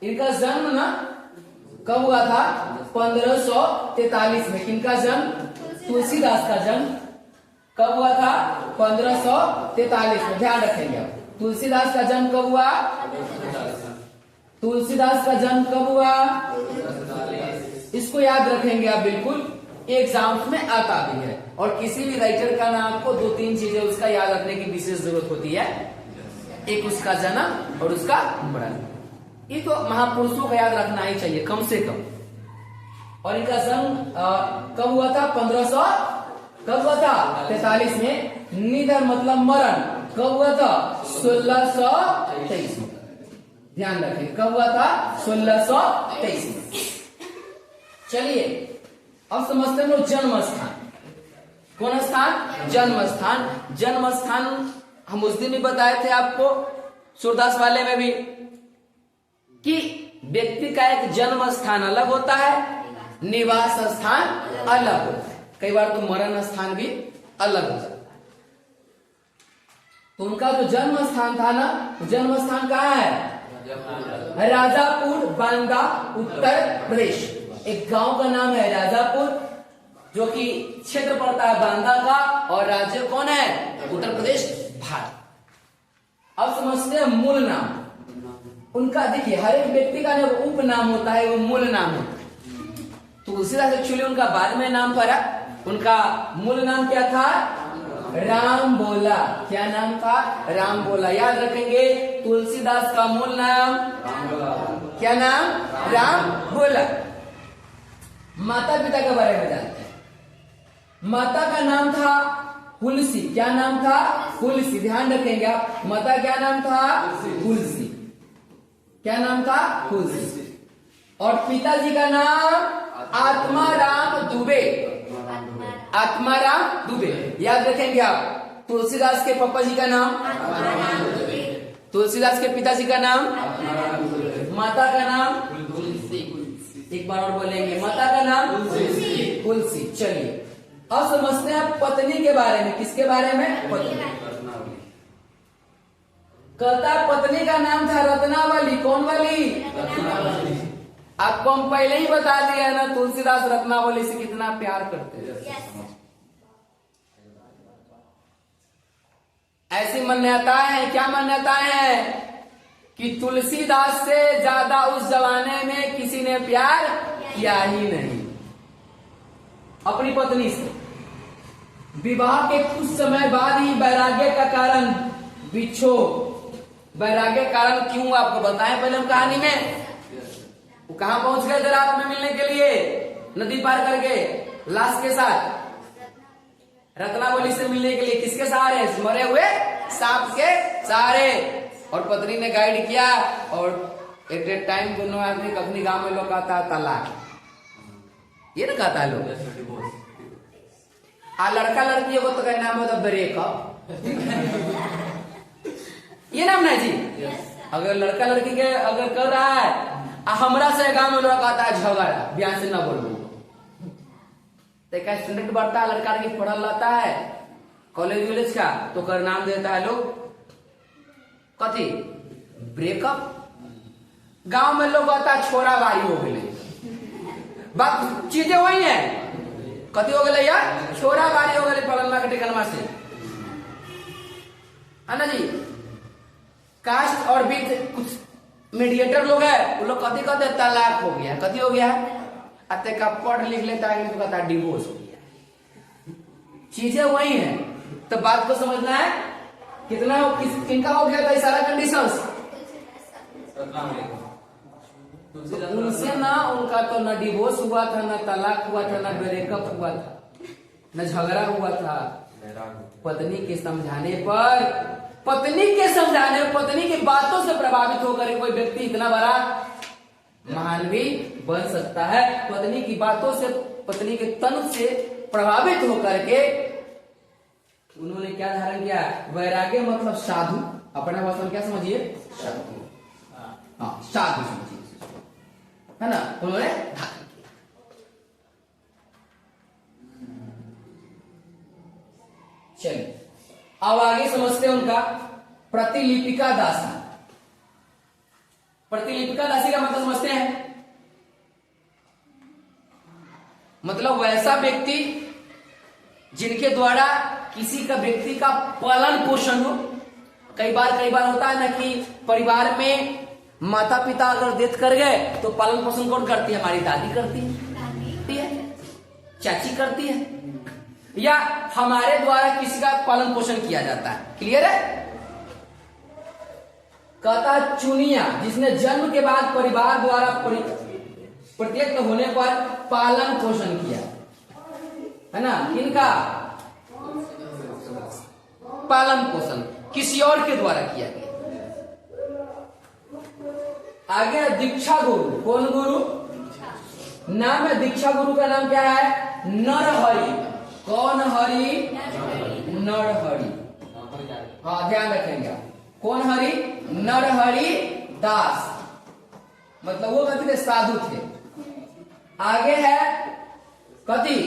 इनका जन्म ना कब हुआ था? 1543 में। किनका जन्म? तुलसीदास का जन्म कब हुआ था? 1543 में। ध्यान रखेंगे आप, तुलसीदास का जन्म कब हुआ? तुलसीदास का जन्म कब हुआ? इसको याद रखेंगे आप बिल्कुल, एग्जाम्स में आता भी है। और किसी भी राइटर का नाम को 2-3 चीजें उसका याद रखने की विशेष जरूरत होती है। एक उसका जन्म और उसका मरण। ये तो महापुरुषों का याद रखना ही चाहिए कम से कम। और इनका जन्म कब हुआ था? 1543 में। निधन मतलब मरण कब हुआ था? 1623 में। ध्यान रखें, कब हुआ था? 1623 में। चलिए अब समझते हैं लोग जन्म स्थान। कौन स्थान? जन्म स्थान। जन्म स्थान हम उस दिन भी बताए थे आपको सूरदास वाले में भी, कि व्यक्ति का एक जन्म स्थान अलग होता है, निवास स्थान अलग होता है। कई बार तो मरण स्थान भी अलग होता है। तो उनका जो जन्म स्थान था ना, जन्म स्थान कहाँ है? राजापुर, बांदा, उत्तर प्रदेश। एक गांव का नाम है राजापुर, जो कि क्षेत्र पड़ता है बांदा का, और राज्य कौन है? उत्तर प्रदेश, भारत। अब समझते हैं मूल नाम उनका। देखिए हर एक व्यक्ति का जो उपनाम होता है वो मूल नाम होता है। तुलसीदास एक्चुअली उनका बाद में नाम पड़ा। उनका मूल नाम क्या था? राम बोला। क्या नाम था? राम बोला। याद रखेंगे, तुलसीदास का मूल नाम क्या नाम? राम बोला। माता पिता के बारे में जानते हैं। माता का नाम था तुलसी। क्या नाम था? तुलसी। ध्यान रखेंगे आप, माता क्या नाम था? तुलसी। क्या नाम था? तुलसी। और पिताजी का नाम आत्माराम दुबे। आत्माराम दुबे। याद रखेंगे आप, तुलसीदास के पापा जी का नाम, तुलसीदास के पिताजी का नाम, माता का नाम एक बार और बोलेंगे, माता का नाम तुलसी। चलिए अब समझते हैं आप पत्नी के बारे में। किसके बारे में? पत्नी। कहता पत्नी का नाम था रत्नावली। कौन वाली? आपको हम पहले ही बता दिया ना, तुलसीदास रत्नावली से कितना प्यार करते हैं। ऐसी मान्यताएं हैं। क्या मान्यताएं हैं? कि तुलसीदास से ज्यादा उस जमाने में किसी ने प्यार किया ही नहीं अपनी पत्नी से। विवाह के कुछ समय बाद ही वैराग्य का कारण बिछोह। वैराग्य कारण क्यों आपको बताएं पहले हम कहानी में। वो कहां पहुंच गए थे रात में मिलने के लिए? नदी पार करके लाश के साथ रत्नावली से मिलने के लिए। किसके सहारे? मरे हुए सांप के सहारे। और पत्नी ने गाइड किया, और एट टाइम दोनों आदमी अपनी गांव में लोग कहता है तलाक। ये ना कहता है लोग। लड़का लड़की को तो क्या नाम होता? ब्रेकअप। ये नाम ना जी। अगर लड़का लड़की के अगर कर रहा है, हमरा से गांव में लोग कहता है झगड़ा, ब्याह से ना बोलू। तो क्या स्टूडेंट बढ़ता है, लड़का लड़की पढ़ल रहता है कॉलेज विलेज का, तो कर नाम देता है लोग कथी? ब्रेकअप। गांव में लोग कहता है छोरा बारी हो गए। बात चीजें वही है। कथी हो गए यार? छोरा बारी हो गए पलनमा के टिकलमा से, है ना जी। कास्ट और बीच कुछ मीडिएटर लोग है, वो लोग कथी कहते हैं? तलाक हो गया। कथी हो गया? अते का पढ़ लिख लेता है तो कहता है डिवोर्स हो गया। चीजें वही है। तो बात को समझना है कितना किनका हो गया था ये सारा कंडीशंस? उनसे ना, उनका तो न डिवोर्स हुआ था, न तलाक हुआ था, न ब्रेकअप हुआ था, न झगड़ा हुआ था। पत्नी के समझाने पर, पत्नी की बातों से प्रभावित होकर कोई व्यक्ति इतना बड़ा महान भी बन सकता है। पत्नी की बातों से, पत्नी के तन से प्रभावित होकर के उन्होंने क्या धारण किया? वैराग्य मतलब साधु। अपना भाषा में क्या समझिए? साधु। हाँ, साधु समझिए, है ना। उन्होंने धारण किया। चलिए अब आगे समझते हैं उनका प्रतिलिपिका दास्तान। प्रतिलिपिका दासी का मतलब समझते हैं, मतलब वैसा व्यक्ति जिनके द्वारा किसी का व्यक्ति का पालन पोषण हो। कई बार होता है ना कि परिवार में माता पिता अगर डेथ कर गए तो पालन पोषण कौन करती है? हमारी दादी करती है, चाची करती है, या हमारे द्वारा किसी का पालन पोषण किया जाता है। क्लियर है? कहता चुनिया जिसने जन्म के बाद परिवार द्वारा प्रत्यक्त होने पर पालन पोषण किया, है ना? किनका पालन पोषण? किसी और के द्वारा किया गया। आगे दीक्षा गुरु। कौन गुरु? नाम है दीक्षा गुरु का नाम क्या है? नरहरि। कौन हरि? नरहरि। हाँ, ध्यान रखेंगे। कौन हरि? नरहरि दास, मतलब वो कहते थे साधु थे। आगे है कति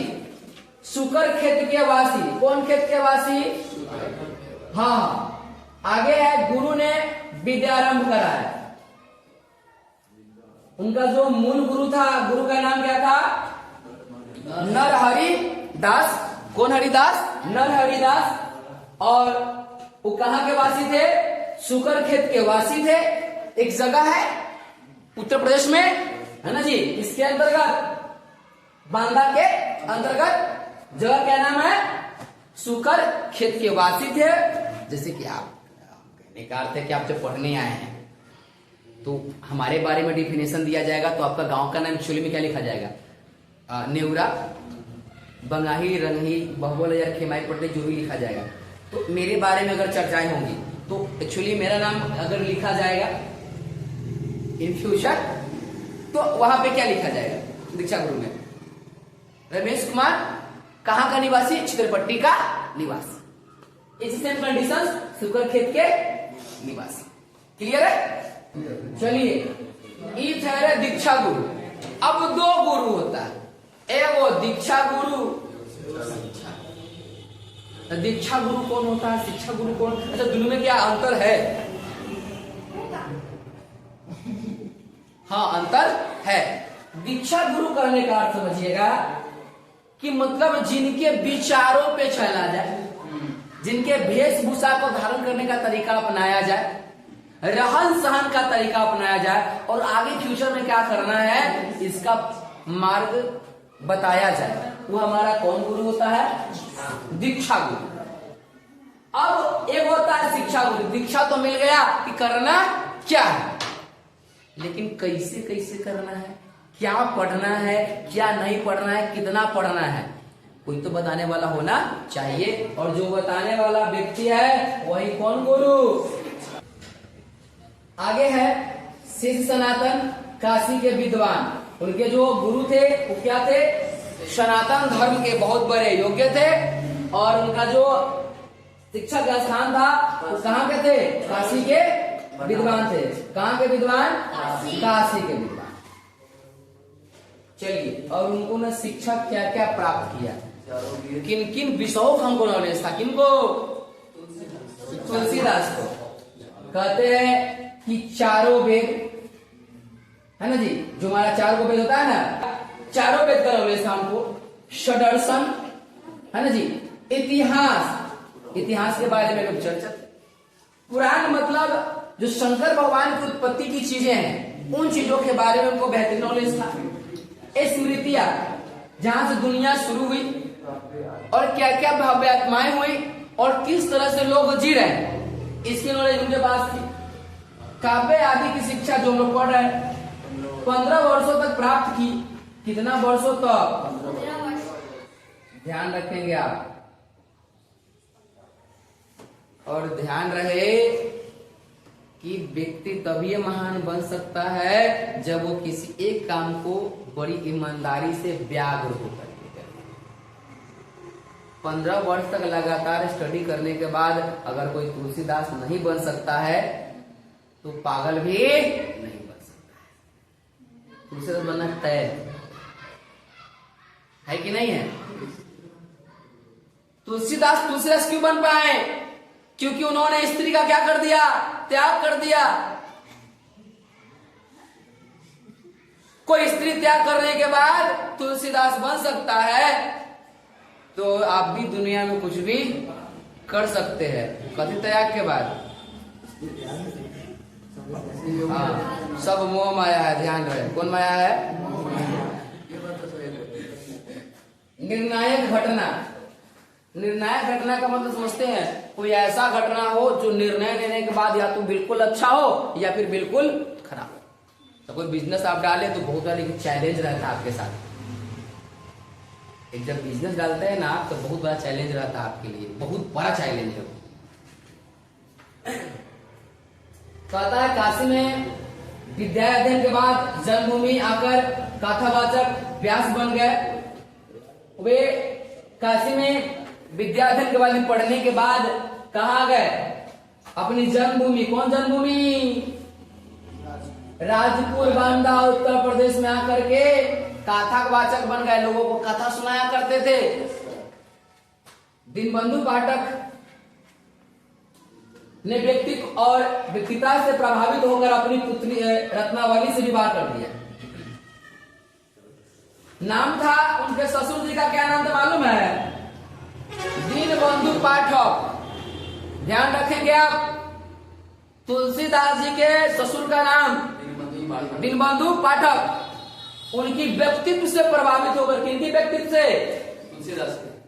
सुकर खेत के वासी। कौन खेत के वासी? हाँ। आगे है गुरु ने विद्यारंभ कराया। उनका जो मूल गुरु था, गुरु का नाम क्या था? नरहरि दास। कौन हरिदास? नरहरि दास। और वो कहां के वासी थे? सुकर खेत के वासी थे। एक जगह है उत्तर प्रदेश में, है ना जी, इसके अंतर्गत, बांदा के अंतर्गत जगह क्या नाम है? सुकर खेत के वासी थे। जैसे कि आप कहने का अर्थ है कि आप जब पढ़ने आए हैं तो हमारे बारे में डिफिनेशन दिया जाएगा तो आपका गांव का नाम एक्चुअली में क्या लिखा जाएगा? नेवरा, बंगाही, रंगही, बहुबल या खेमाई पटने, जो भी लिखा जाएगा। तो मेरे बारे में अगर चर्चाएं होंगी तो एक्चुअली मेरा नाम अगर लिखा जाएगा इन फ्यूचर तो वहां पे क्या लिखा जाएगा? दीक्षा गुरु में रमेश कुमार कहां का निवासी? चित्रपट्टी का निवासी। इसी सेम कंडीशन सुकर खेत के निवासी। क्लियर है? चलिए, ये ठहरे दीक्षा गुरु। अब दो गुरु होता है, एक वो दीक्षा गुरु। दीक्षा गुरु कौन होता है? शिक्षा गुरु कौन? अच्छा, दोनों में क्या अंतर है? हाँ, अंतर है। दीक्षा गुरु करने का अर्थ समझिएगा कि मतलब जिनके विचारों पे चला जाए, जिनके वेशभूषा को धारण करने का तरीका अपनाया जाए, रहन सहन का तरीका अपनाया जाए, और आगे फ्यूचर में क्या करना है इसका मार्ग बताया जाए, वो हमारा कौन गुरु होता है? दीक्षा गुरु। अब एक होता है शिक्षा गुरु। दीक्षा तो मिल गया कि करना क्या है, लेकिन कैसे कैसे करना है, क्या पढ़ना है, क्या नहीं पढ़ना है, कितना पढ़ना है, कोई तो बताने वाला होना चाहिए। और जो बताने वाला व्यक्ति है वही कौन? गुरु। आगे है शिष्य सनातन काशी के विद्वान। उनके जो गुरु थे वो क्या थे? सनातन धर्म के बहुत बड़े योग्य थे, और उनका जो शिक्षा का स्थान था वो कहाँ के थे? काशी के विद्वान थे। कहाँ के विद्वान? काशी के विद्वान। चलिए, और उनको न शिक्षा क्या क्या प्राप्त किया, किन किन विषयों का हमको नॉलेज था? किनको? तुलसीदास को। कहते हैं कि चारों वेद, है ना जी, जो हमारा चारों वेद होता है ना, चारों वेद का नॉलेज था हमको। षडर्शन, है ना जी, इतिहास, इतिहास के बारे में लोग चर्चा। पुराण मतलब जो शंकर भगवान की उत्पत्ति की चीजें हैं, उन चीजों के बारे में उनको बेहतरीन नॉलेज था। स्मृतियां, जहां से दुनिया शुरू हुई और क्या क्या भव्य आत्माएं हुई और किस तरह से लोग जी रहे हैं, इसकी नॉलेज उनके पास थी। काव्य आदि की शिक्षा जो लोग पढ़ रहे हैं 15 वर्षों तक प्राप्त की। कितना वर्षों तक? ध्यान रखेंगे आप, और ध्यान रहे कि व्यक्ति तभी महान बन सकता है जब वो किसी एक काम को बड़ी ईमानदारी से व्याग्र होकर के करे। 15 वर्ष तक लगातार स्टडी करने के बाद अगर कोई तुलसीदास नहीं बन सकता है तो पागल भी नहीं बन सकता है। तुलसीदास बनना तय है कि नहीं है? तुलसीदास क्यों बन पाए? क्योंकि उन्होंने स्त्री का क्या कर दिया? त्याग कर दिया। कोई स्त्री त्याग करने के बाद तुलसीदास बन सकता है, तो आप भी दुनिया में कुछ भी कर सकते हैं। कथी त्याग के बाद? हाँ, सब मोह माया है, ध्यान रहे। कौन माया है? निर्णायक घटना। निर्णायक घटना का मतलब समझते हैं, कोई ऐसा घटना हो जो निर्णय लेने के बाद या तो बिल्कुल अच्छा हो या फिर बिल्कुल खराब। तो कोई बिजनेस आप डाले तो बहुत बड़ा चैलेंज रहता है आपके साथ। एक जब बिजनेस डालते हैं ना तो बहुत बड़ा चैलेंज रहता है आपके लिए, बहुत बड़ा चैलेंज है। कहता है काशी में विद्या अध्ययन के बाद जन्मभूमि आकर कथावाचक व्यास बन गए। वे काशी में विद्या अध्ययन के बाद पढ़ने के बाद कहाँ गए? अपनी जन्मभूमि। कौन जन्मभूमि? राजपुर बांदा उत्तर प्रदेश में आकर के कथावाचक बन गए। लोगों को कथा सुनाया करते थे। दीनबंधु पाठक ने व्यक्तिता से प्रभावित होकर अपनी पुत्री रत्नावली से विवाह कर दिया। नाम था उनके ससुर जी का, क्या नाम था मालूम है? दीनबंधु पाठक। ध्यान रखेंगे आप, तुलसीदास जी के ससुर का नाम दीनबंधु पाठक। उनकी व्यक्तित्व से प्रभावित होकर, किनकी व्यक्तित्व से?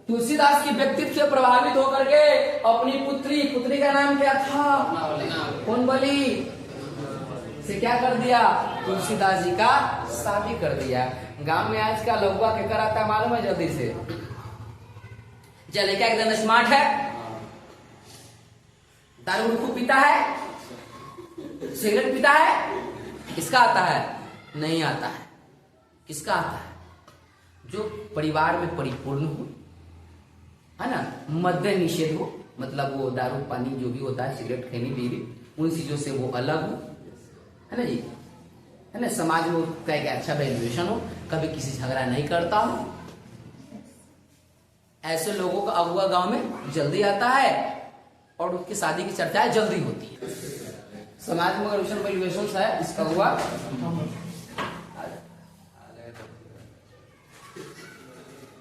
तुलसीदास की व्यक्तित्व से प्रभावित होकर के अपनी पुत्री का नाम क्या था? कौन बली से क्या कर दिया? तुलसीदास जी का शादी कर दिया। गांव में आज का लौका क्या कराता मालूम है? जल्दी से चले, क्या एकदम स्मार्ट है, दारू खूब पीता है, सिगरेट पीता है। किसका आता है? नहीं आता है। किसका आता है? जो परिवार में परिपूर्ण हो, है ना, मद्य निषेध हो, मतलब वो दारू पानी जो भी होता है, सिगरेट खैनी बीड़ी, उन चीजों से वो अलग हो, है ना जी, है ना। समाज में उसका एक अच्छा वैल्यूएशन हो, कभी किसी झगड़ा नहीं करता हो। ऐसे लोगों का अगुआ गांव में जल्दी आता है और उसकी शादी की चर्चाएं जल्दी होती है। समाज में अगर वैल्यूएशन है इसका हुआ।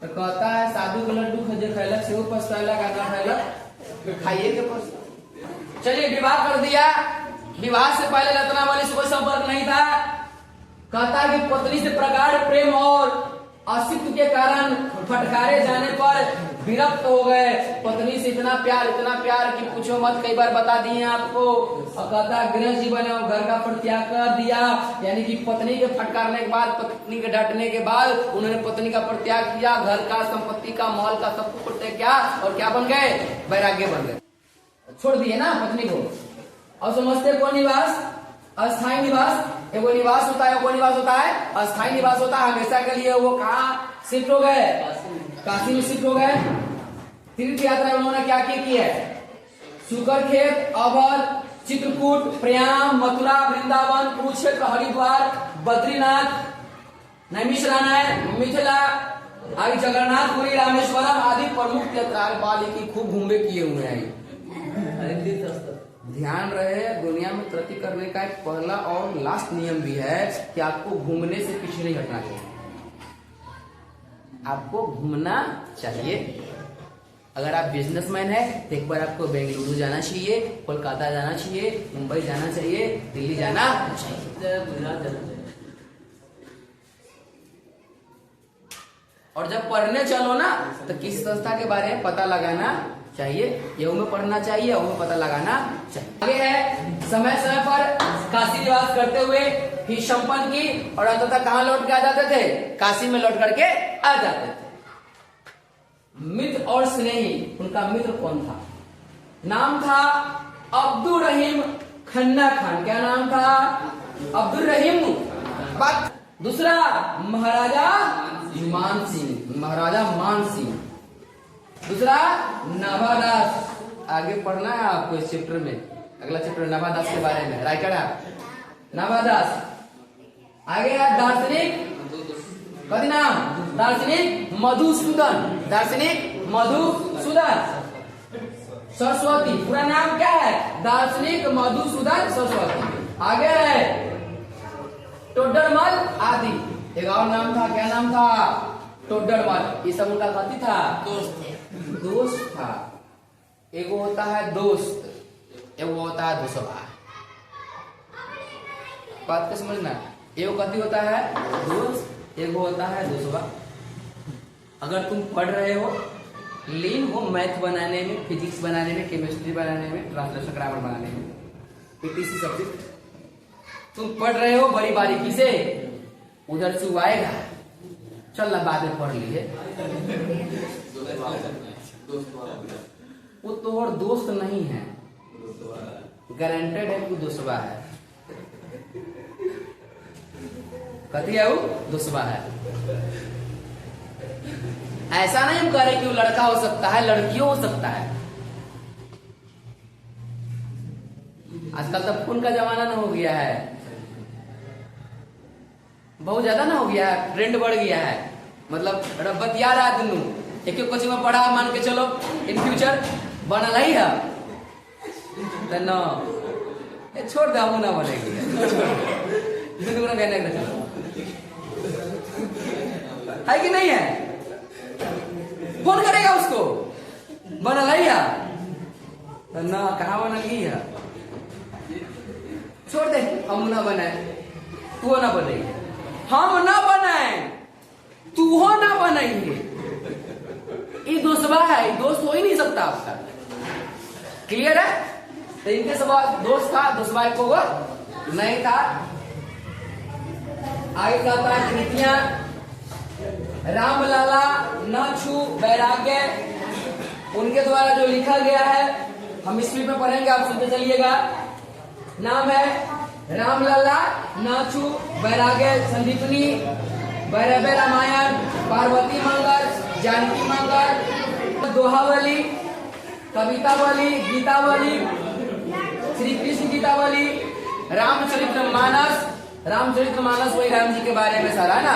तो कहता है साधु के लड्डू खजे खैलक से पछताएला गाना खैलक खाइए के पछ। चलिए, विवाह कर दिया। विवाह से पहले रत्नावली से कोई संपर्क नहीं था। कहता है कि पत्नी से प्रगाढ़ प्रेम और अस्तित्व के कारण फटकारे जाने पर विरक्त हो गए। पत्नी से इतना प्यार कि पूछो मत, कई बार बता दिए आपको। और कहता है गृह जीवन है, घर का परित्याग कर दिया। यानी कि पत्नी के फटकारने के बाद, पत्नी के डांटने के बाद उन्होंने पत्नी का परित्याग किया, घर का, संपत्ति का, माल का, सब कुछ परित्याग किया और क्या बन गए? वैराग्य बन गए, छोड़ दिए ना पत्नी को। और समझते कौन निवास? अस्थायी निवास। एगो निवास होता है, वो निवास होता है अस्थायी निवास होता है, हमेशा के लिए। वो कहाँ शिफ्ट हो गए? काशी में शिफ्ट हो गए। तीर्थ यात्रा उन्होंने क्या की है? सुकरखेत, अवध, चित्रकूट, प्रयाग, मथुरा, वृंदावन, कुरुक्षेत्र, हरिद्वार, बद्रीनाथ, नैमिषारण्य, मिथिला, आगे जगन्नाथपुरी, रामेश्वरम आदि प्रमुख यात्रा वाली की खूब घूमे किए हुए हैं। ध्यान रहे, दुनिया में तरक्की करने का एक पहला और लास्ट नियम भी है कि आपको घूमने से पीछे नहीं हटना चाहिए। आपको घूमना चाहिए। अगर आप बिजनेसमैन है तो एक बार आपको बेंगलुरु जाना चाहिए, कोलकाता जाना चाहिए, मुंबई जाना चाहिए, दिल्ली जाना चाहिए, गुजरात जाना चाहिए। और जब पढ़ने चलो ना तो किसी संस्था के बारे में पता लगाना चाहिए। यहू में पढ़ना चाहिए, यहू में पता लगाना चाहिए। आगे है, समय समय पर काशी निवास करते हुए ही संपन्न की और अंततः कहाँ लौट के आ जाते थे? काशी में लौट करके आ जाते थे। मित्र और स्नेही, उनका मित्र कौन था? नाम था अब्दुल रहीम खन्ना खान। क्या नाम था? अब्दुल रहीम। दूसरा महाराजा मान सिंह, महाराजा मान सिंह। दूसरा नाभादास। आगे पढ़ना है आपको इस चैप्टर में, अगला चैप्टर नाभादास के बारे में, राइटर है नाभादास। आगे है दार्शनिक, कथी नाम? दार्शनिक मधुसूदन, दार्शनिक मधुसूदन सरस्वती। पूरा नाम क्या है? दार्शनिक मधुसूदन सरस्वती। आगे है टोडरमल टोडरमल आदि। एक और नाम था, क्या नाम था? टोडरमल। ये सब उनका कथी था? दोस्त था। एगो होता है दोस्त, एगो होता है दोस्तवा। बात को समझना, एगो कथी होता है? दोस्त, एगो होता है दोस्तवा। अगर तुम पढ़ रहे हो, लीन हो मैथ बनाने में, फिजिक्स बनाने में, केमिस्ट्री बनाने में, ट्रांसलेशन ग्रामर बनाने में, पीटीसी सब्जेक्ट तुम पढ़ रहे हो बड़ी बारीकी से, उधर से आएगा, चल ना बाद में पढ़ लीजिए, वो तो और दोस्त नहीं है, गारंटेड है कि दोस्तवा है। कथी है? वो दोस्तवा है। ऐसा नहीं हम कह रहे कि वो लड़का हो सकता है, लड़कियों हो सकता है। आजकल तो फोन का जमाना ना हो गया है, बहुत ज्यादा ना हो गया है, ट्रेंड बढ़ गया है। मतलब रब्बत यार आदमी एक कोचिंग में पढ़ा, मान के चलो इन फ्यूचर बनल है तो न छोड़ दे, हम ना बनेगी है कि नहीं है? फोन करेगा उसको, बनल है तो न कहा बनल है, छोड़ दे, हम ना बनाए, तू ना बनेगी, हम ना बनाए, तू हो ना बनेंगे। ये दोस्तवा है, ये दोस्त हो ही नहीं सकता आपका। क्लियर है? तो इनके सब दोस्त था, दोस्तवा को नहीं था। आगे कहता है कृतियां, रामलला न छू वैराग्य, उनके द्वारा जो लिखा गया है, हम स्पीड में पढ़ेंगे, आप सुनते चलिएगा। नाम है रामलला न छू वैराग्य संदीपनी, भैरव रामायण, पार्वती मंगल, जानकी मंगल, दोहावली, कवितावली, गीतावली, श्री कृष्ण गीतावली, रामचरितमानस। रामचरितमानस वही राम जी के बारे में सारा ना।